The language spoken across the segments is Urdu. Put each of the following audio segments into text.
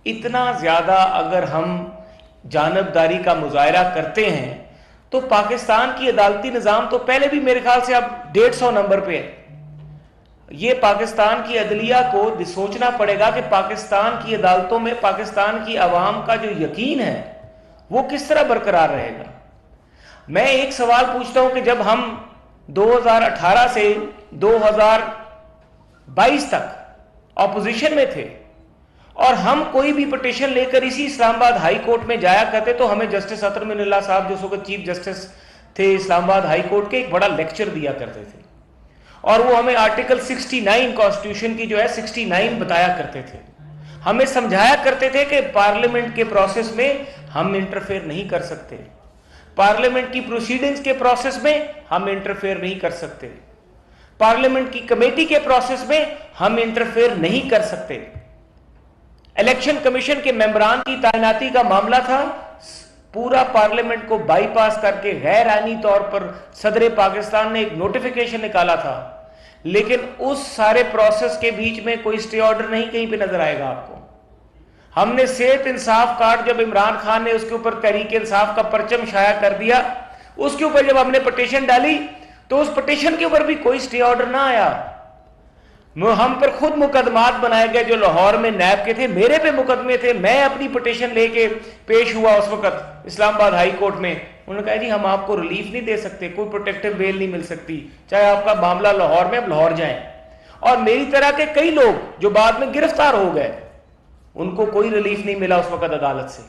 اتنا زیادہ اگر ہم جانبداری کا مظاہرہ کرتے ہیں تو پاکستان کی عدالتی نظام تو پہلے بھی میرے خیال سے اب 150 نمبر پہ ہے. یہ پاکستان کی عدلیہ کو سوچنا پڑے گا کہ پاکستان کی عدالتوں میں پاکستان کی عوام کا جو یقین ہے وہ کس طرح برقرار رہے گا. میں ایک سوال پوچھتا ہوں کہ جب ہم 2018 سے 2022 تک اپوزیشن میں تھے اور ہم کوئی بھی پٹیشن لے کر اسی اسلام آباد ہائی کورٹ میں جایا کرتے تو ہمیں جسٹس اطہر من اللہ صاحب جو اس وقت چیف جسٹس تھے اسلام آباد ہائی کورٹ کے ایک بڑا لیکچر دیا کرتے تھے اور وہ ہمیں آرٹیکل 69 کانسٹیٹیوشن کی جو ہے 69 بتایا کرتے تھے. ہمیں سمجھایا کرتے تھے کہ پارلیمنٹ کے پروسیس میں ہم انٹرفیئر نہیں کر سکتے, پارلیمنٹ کی پروسیڈنگز کے پروسیس میں ہم انٹرفیئر نہیں کر سکتے, پارلیمنٹ کی کمیٹی کے پروسیس میں ہم انٹرفیئر نہیں کر سکتے. الیکشن کمیشن کے ممبران کی تعیناتی کا معاملہ تھا, پورا پارلیمنٹ کو بائی پاس کر کے غیر آئینی طور پر صدر پاکستان نے ایک نوٹیفیکیشن نکالا تھا, لیکن اس سارے پروسیس کے بیچ میں کوئی سٹے آرڈر نہیں کہیں پہ نظر آئے گا آپ کو. ہم نے صحت انصاف کارڈ جب عمران خان نے اس کے اوپر تحریک انصاف کا پرچم شائع کر دیا, اس کے اوپر جب ہم نے پٹیشن ڈالی تو اس پٹیشن کے اوپر بھی کوئی سٹے آرڈر نہ آیا. ہم پر خود مقدمات بنائے گئے جو لاہور میں نیب کے تھے, میرے پہ مقدمے تھے, میں اپنی پٹیشن لے کے پیش ہوا اس وقت اسلام آباد ہائی کورٹ میں. انہوں نے کہا جی ہم آپ کو ریلیف نہیں دے سکتے, کوئی پروٹیکٹیو بیل نہیں مل سکتی, چاہے آپ کا معاملہ لاہور میں اب لاہور جائیں. اور میری طرح کے کئی لوگ جو بعد میں گرفتار ہو گئے ان کو کوئی ریلیف نہیں ملا اس وقت عدالت سے.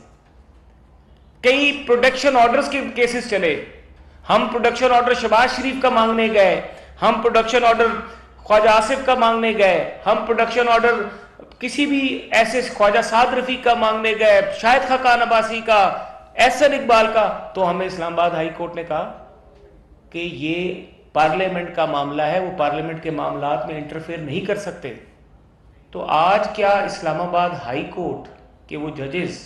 کئی پروڈکشن آرڈرز کے کیسز چلے, ہم پروڈکشن آرڈر شہباز شریف کا مانگنے گئے, ہم پروڈکشن آرڈر خواجہ آصف کا مانگنے گئے, ہم پروڈکشن آرڈر کسی بھی ایسے خواجہ سعد رفیق کا مانگنے گئے, شاہد خاقان عباسی کا, احسن اقبال کا, تو ہمیں اسلام آباد ہائی کورٹ نے کہا کہ یہ پارلیمنٹ کا معاملہ ہے, وہ پارلیمنٹ کے معاملات میں انٹرفیئر نہیں کر سکتے. تو آج کیا اسلام آباد ہائی کورٹ کے وہ ججز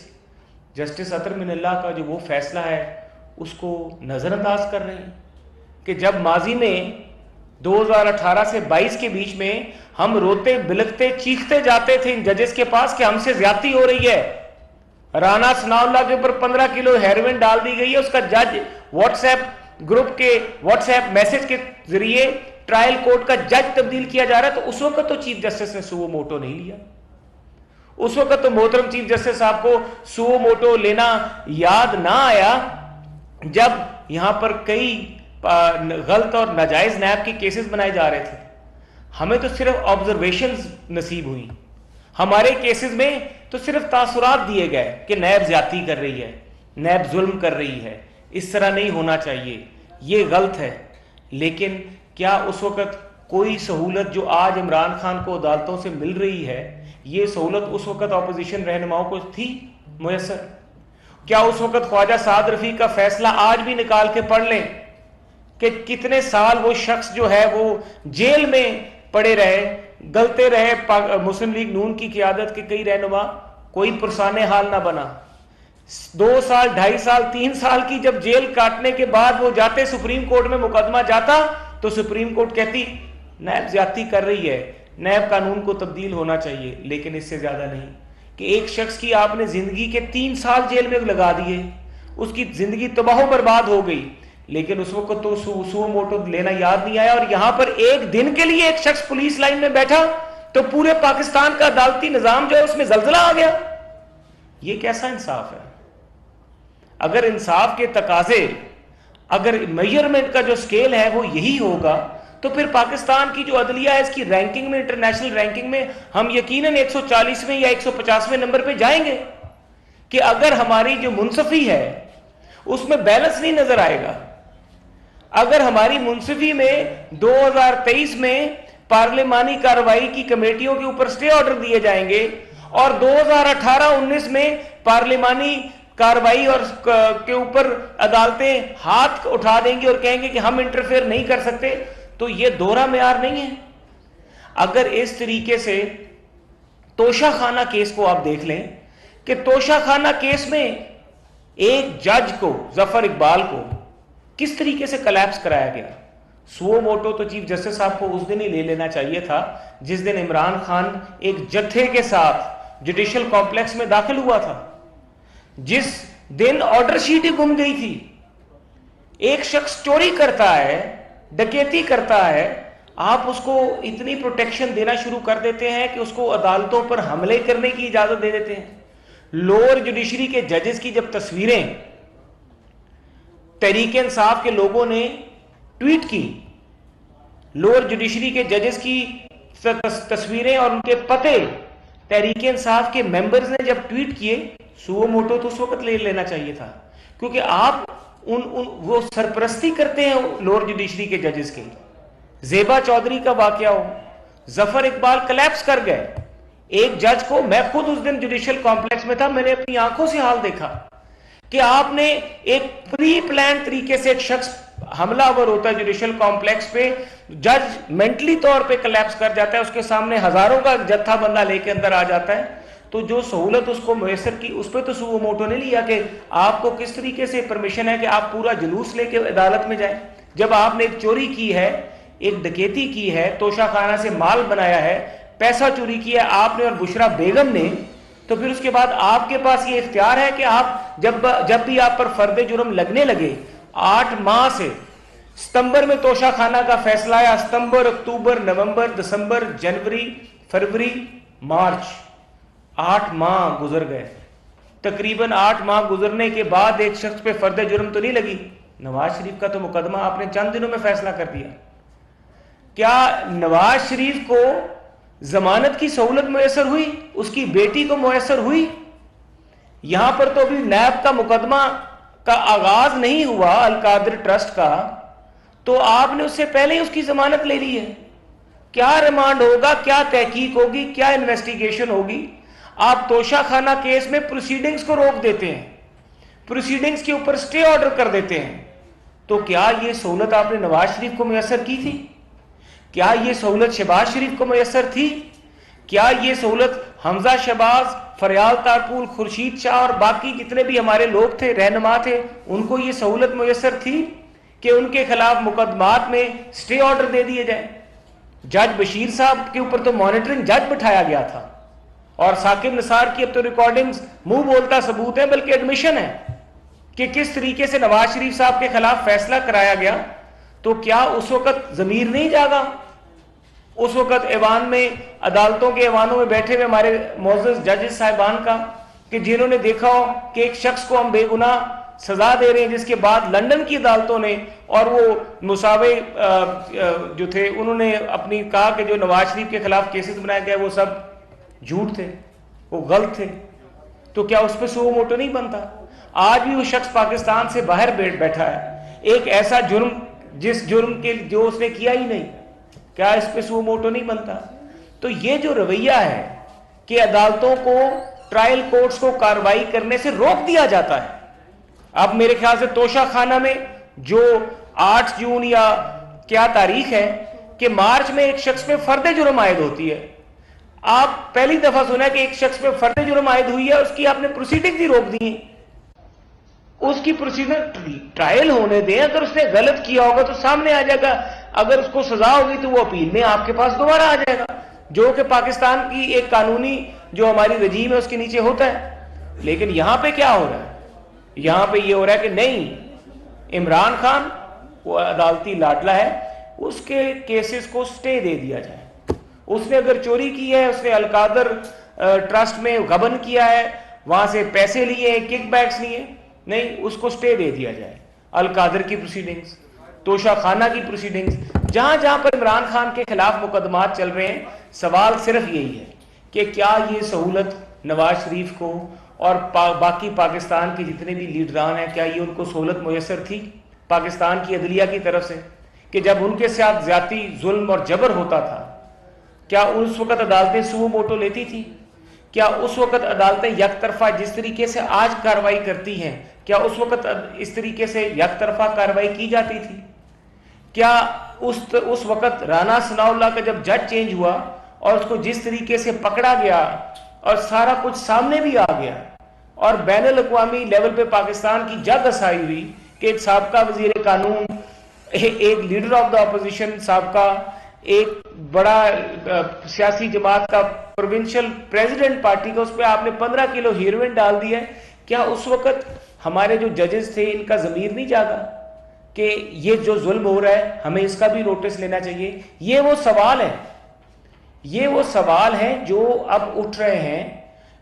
جسٹس اطہر من اللہ کا جو وہ فیصلہ ہے اس کو نظر انداز کر رہے ہیں کہ جب ماضی میں 2018 سے 22 کے بیچ میں ہم روتے بلکتے چیختے جاتے تھے ان ججز کے پاس کہ ہم سے زیادتی ہو رہی ہے, رانا ثناء اللہ کے اوپر 15 کلو ہیروئن ڈال دی گئی ہے, اس کا جج واٹس ایپ گروپ کے واٹس ایپ میسج کے ذریعے ٹرائل کورٹ کا جج تبدیل کیا جا رہا ہے, تو اس وقت تو چیف جسٹس نے سو موٹو نہیں لیا. اس وقت تو محترم چیف جسٹس صاحب کو سو موٹو لینا یاد نہ آیا جب یہاں پر کئی غلط اور ناجائز نیب کے کیسز بنائے جا رہے تھے. ہمیں تو صرف آبزرویشنز نصیب ہوئی, ہمارے کیسز میں تو صرف تاثرات دیے گئے کہ نیب زیادتی کر رہی ہے, نیب ظلم کر رہی ہے, اس طرح نہیں ہونا چاہیے, یہ غلط ہے. لیکن کیا اس وقت کوئی سہولت جو آج عمران خان کو عدالتوں سے مل رہی ہے, یہ سہولت اس وقت اپوزیشن رہنماؤں کو تھی میسر؟ کیا اس وقت خواجہ سعد رفیق کا فیصلہ آج بھی نکال کے پڑھ لیں کہ کتنے سال وہ شخص جو ہے وہ جیل میں پڑے رہے, گلتے رہے, مسلم لیگ نون کی قیادت کے کئی رہنما, کوئی پرسان حال نہ بنا. 2 سال 2.5 سال 3 سال کی جب جیل کاٹنے کے بعد وہ جاتے سپریم کورٹ میں مقدمہ جاتا تو سپریم کورٹ کہتی نیب زیادتی کر رہی ہے, نیب قانون کو تبدیل ہونا چاہیے. لیکن اس سے زیادہ نہیں کہ ایک شخص کی آپ نے زندگی کے 3 سال جیل میں لگا دیے, اس کی زندگی تباہ و برباد ہو گئی, لیکن اس وقت تو سو موٹو لینا یاد نہیں آیا. اور یہاں پر ایک دن کے لیے ایک شخص پولیس لائن میں بیٹھا تو پورے پاکستان کا عدالتی نظام جو ہے اس میں زلزلہ آ گیا. یہ کیسا انصاف ہے؟ اگر انصاف کے تقاضے, اگر میجرمنٹ کا جو سکیل ہے وہ یہی ہوگا تو پھر پاکستان کی جو عدلیہ ہے اس کی رینکنگ میں, انٹرنیشنل رینکنگ میں ہم یقیناً 140ویں یا 150ویں نمبر پہ جائیں گے. کہ اگر ہماری جو منصفی ہے اس میں بیلنس نہیں نظر آئے گا, اگر ہماری منصفی میں 2023 میں پارلیمانی کارروائی کی کمیٹیوں کے اوپر سٹے آرڈر دیے جائیں گے اور 2018-19 میں پارلیمانی کارروائی اور کے اوپر عدالتیں ہاتھ اٹھا دیں گی اور کہیں گے کہ ہم انٹرفیئر نہیں کر سکتے, تو یہ دوہرا معیار نہیں ہے. اگر اس طریقے سے توشہ خانہ کیس کو آپ دیکھ لیں کہ توشہ خانہ کیس میں ایک جج کو, ظفر اقبال کو, کس طریقے سے کلیپس کرایا گیا. سو موٹو تو چیف جسٹس صاحب کو اس دن ہی لے لینا چاہیے تھا جس دن عمران خان ایک جتھے کے ساتھ جوڈیشل کمپلیکس میں داخل ہوا تھا، جس دن آرڈر شیٹ ہی گم گئی تھی. ایک شخص چوری کرتا ہے، ڈکیتی کرتا ہے، آپ اس کو اتنی پروٹیکشن دینا شروع کر دیتے ہیں کہ اس کو عدالتوں پر حملے کرنے کی اجازت دے دیتے ہیں. لوور جوڈیشری کے ججز کی جب تصویریں تحریک انصاف کے لوگوں نے ٹویٹ کی، لوور جوڈیشری کے ججز کی تصویریں اور ان کے پتے تحریک انصاف کے ممبرز نے جب ٹویٹ کیے، سو موٹو تو اس وقت لے لینا چاہیے تھا، کیونکہ آپ وہ سرپرستی کرتے ہیں لوور جوڈیشری کے ججز کے. زیبا چودھری کا واقعہ ہو، ظفر اقبال کلیپس کر گئے. ایک جج کو، میں خود اس دن جوڈیشل کمپلیکس میں تھا، میں نے اپنی آنکھوں سے حال دیکھا کہ آپ نے ایک پری پلان طریقے سے، ایک شخص حملہ آور ہوتا ہے جوڈیشل کمپلیکس پہ، جج مینٹلی طور پہ کلیپس کر جاتا ہے، اس کے سامنے ہزاروں کا جتھا بندہ لے کے اندر آ جاتا ہے. تو جو سہولت اس کو میسر کی، اس پہ تو سو موٹو نے لیا کہ آپ کو کس طریقے سے پرمیشن ہے کہ آپ پورا جلوس لے کے عدالت میں جائیں. جب آپ نے ایک چوری کی ہے، ایک ڈکیتی کی ہے، توشہ خانہ سے مال بنایا ہے، پیسہ چوری کیا ہے آپ نے اور بشرا بیگم نے، تو پھر اس کے بعد آپ کے پاس یہ اختیار ہے کہ آپ جب بھی آپ پر فرد جرم لگنے لگے، 8 ماہ سے ستمبر میں توشہ خانہ کا فیصلہ آیا، ستمبر، اکتوبر، نومبر، دسمبر، جنوری، فروری، مارچ، 8 ماہ گزر گئے. تقریباً 8 ماہ گزرنے کے بعد ایک شخص پہ فرد جرم تو نہیں لگی. نواز شریف کا تو مقدمہ آپ نے چند دنوں میں فیصلہ کر دیا. کیا نواز شریف کو ضمانت کی سہولت میسر ہوئی؟ اس کی بیٹی کو میسر ہوئی؟ یہاں پر تو ابھی نیب کا مقدمہ کا آغاز نہیں ہوا، القادر ٹرسٹ کا، تو آپ نے اس سے پہلے ہی اس کی ضمانت لے لی ہے. کیا ریمانڈ ہوگا، کیا تحقیق ہوگی، کیا انویسٹیگیشن ہوگی؟ آپ توشہ خانہ کیس میں پروسیڈنگز کو روک دیتے ہیں، پروسیڈنگز کے اوپر سٹے آرڈر کر دیتے ہیں. تو کیا یہ سہولت آپ نے نواز شریف کو میسر کی تھی؟ کیا یہ سہولت شہباز شریف کو میسر تھی؟ کیا یہ سہولت حمزہ شہباز، فریال تارپول، خورشید شاہ اور باقی جتنے بھی ہمارے لوگ تھے، رہنما تھے، ان کو یہ سہولت میسر تھی کہ ان کے خلاف مقدمات میں سٹے آرڈر دے دیے جائیں؟ جج بشیر صاحب کے اوپر تو مانیٹرنگ جج بٹھایا گیا تھا، اور ثاقب نثار کی اب تو ریکارڈنگز منہ بولتا ثبوت ہے، بلکہ ایڈمیشن ہے کہ کس طریقے سے نواز شریف صاحب کے خلاف فیصلہ کرایا گیا. تو کیا اس وقت ضمیر نہیں جاگا؟ اس وقت ایوان میں، عدالتوں کے ایوانوں میں بیٹھے ہوئے ہمارے معزز ججز صاحبان کا، کہ جنہوں نے دیکھا ہو کہ ایک شخص کو ہم بے گناہ سزا دے رہے ہیں، جس کے بعد لندن کی عدالتوں نے اور وہ مساوی جو تھے، انہوں نے اپنی کہا کہ جو نواز شریف کے خلاف کیسز بنائے گئے وہ سب جھوٹ تھے، وہ غلط تھے. تو کیا اس پہ سو موٹو نہیں بنتا؟ آج بھی وہ شخص پاکستان سے باہر بیٹھا ہے، ایک ایسا جرم جس جرم کے جو اس نے کیا ہی نہیں، کیا اس پہ سو موٹو نہیں بنتا؟ تو یہ جو رویہ ہے کہ عدالتوں کو، ٹرائل کورٹس کو کارروائی کرنے سے روک دیا جاتا ہے. اب میرے خیال سے توشہ خانہ میں جو 8 جون یا کیا تاریخ ہے کہ مارچ میں ایک شخص پہ فرد جرم عائد ہوتی ہے، آپ پہلی دفعہ سنا کہ ایک شخص پہ فرد جرم عائد ہوئی ہے، اس کی آپ نے پروسیڈنگ ہی روک دی. اس کی پروسیڈنگ ٹرائل ہونے دیں، اگر اس نے غلط کیا ہوگا تو سامنے آ جائے گا، اگر اس کو سزا ہوگی تو وہ اپیل میں آپ کے پاس دوبارہ آ جائے گا، جو کہ پاکستان کی ایک قانونی جو ہماری رجیم ہے اس کے نیچے ہوتا ہے. لیکن یہاں پہ کیا ہو رہا ہے؟ یہاں پہ یہ ہو رہا ہے کہ نہیں، عمران خان وہ عدالتی لاڈلا ہے، اس کے کیسز کو سٹے دے دیا جائے. اس نے اگر چوری کی ہے، اس نے القادر ٹرسٹ میں غبن کیا ہے، وہاں سے پیسے لیے ہیں، کک بیکس لیے، نہیں، اس کو سٹے دے دیا جائے. القادر کی پروسیڈنگز، توشہ خانہ کی پروسیڈنگز، جہاں جہاں پر عمران خان کے خلاف مقدمات چل رہے ہیں، سوال صرف یہی ہے کہ کیا یہ سہولت نواز شریف کو اور باقی پاکستان کے جتنے بھی لیڈران ہیں، کیا یہ ان کو سہولت میسر تھی پاکستان کی عدلیہ کی طرف سے کہ جب ان کے ساتھ زیادتی، ظلم اور جبر ہوتا تھا، کیا اس وقت عدالتیں سو موٹو لیتی تھی؟ کیا اس وقت عدالتیں یک طرفہ جس طریقے سے آج کارروائی کرتی ہیں، کیا اس وقت اس طریقے سے یک طرفہ کارروائی کی جاتی تھی؟ کیا اس وقت رانا ثناء اللہ کا جب جج چینج ہوا اور اس کو جس طریقے سے پکڑا گیا اور سارا کچھ سامنے بھی آ گیا اور بین الاقوامی لیول پہ پاکستان کی جگ اسائی ہوئی کہ ایک سابقہ وزیر قانون ایک لیڈر آف دا اپوزیشن صاحب کا، ایک بڑا سیاسی جماعت کا پروونشل پریزیڈنٹ پارٹی کا، اس پہ آپ نے 15 کلو ہیروئن ڈال دیا ہے. کیا اس وقت ہمارے جو ججز تھے ان کا ضمیر نہیں جاگا کہ یہ جو ظلم ہو رہا ہے ہمیں اس کا بھی نوٹس لینا چاہیے؟ یہ وہ سوال ہے، یہ وہ سوال ہیں جو اب اٹھ رہے ہیں،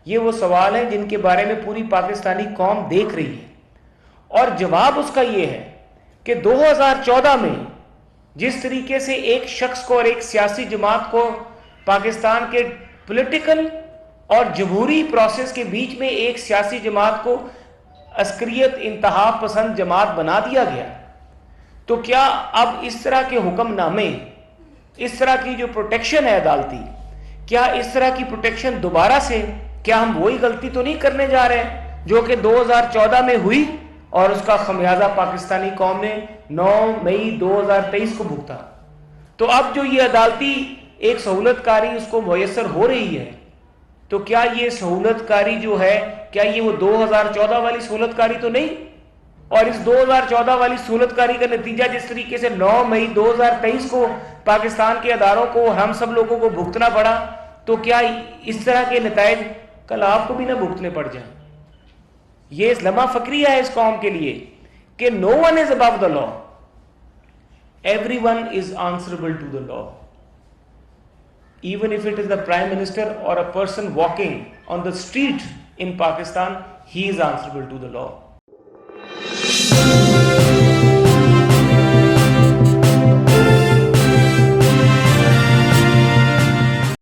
یہ وہ سوال ہیں جن کے بارے میں پوری پاکستانی قوم دیکھ رہی ہے. اور جواب اس کا یہ ہے کہ 2014 میں جس طریقے سے ایک شخص کو اور ایک سیاسی جماعت کو پاکستان کے پولیٹیکل اور جمہوری پروسیس کے بیچ میں ایک سیاسی جماعت کو عسکریت انتہا پسند جماعت بنا دیا گیا، تو کیا اب اس طرح کے حکم نامے، اس طرح کی جو پروٹیکشن ہے عدالتی، کیا اس طرح کی پروٹیکشن دوبارہ سے، کیا ہم وہی غلطی تو نہیں کرنے جا رہے ہیں جو کہ 2014 میں ہوئی اور اس کا خمیازہ پاکستانی قوم نے 9 مئی 2023 کو بھگتا؟ تو اب جو یہ عدالتی ایک سہولت کاری اس کو میسر ہو رہی ہے، تو کیا یہ سہولت کاری جو ہے، کیا یہ وہ 2014 والی سہولت کاری تو نہیں؟ اور اس 2014 والی سہولت کاری کا نتیجہ جس طریقے سے 9 مئی 2023 کو پاکستان کے اداروں کو، ہم سب لوگوں کو بھگتنا پڑا، تو کیا اس طرح کے نتائج کل آپ کو بھی نہ بھگتنے پڑ جائیں؟ یہ لمحہ فکریہ ہے اس قوم کے لیے کہ no one is above the law, everyone is answerable to the law. Even if it is the Prime Minister or a person walking on the street in Pakistan, he is answerable to the law.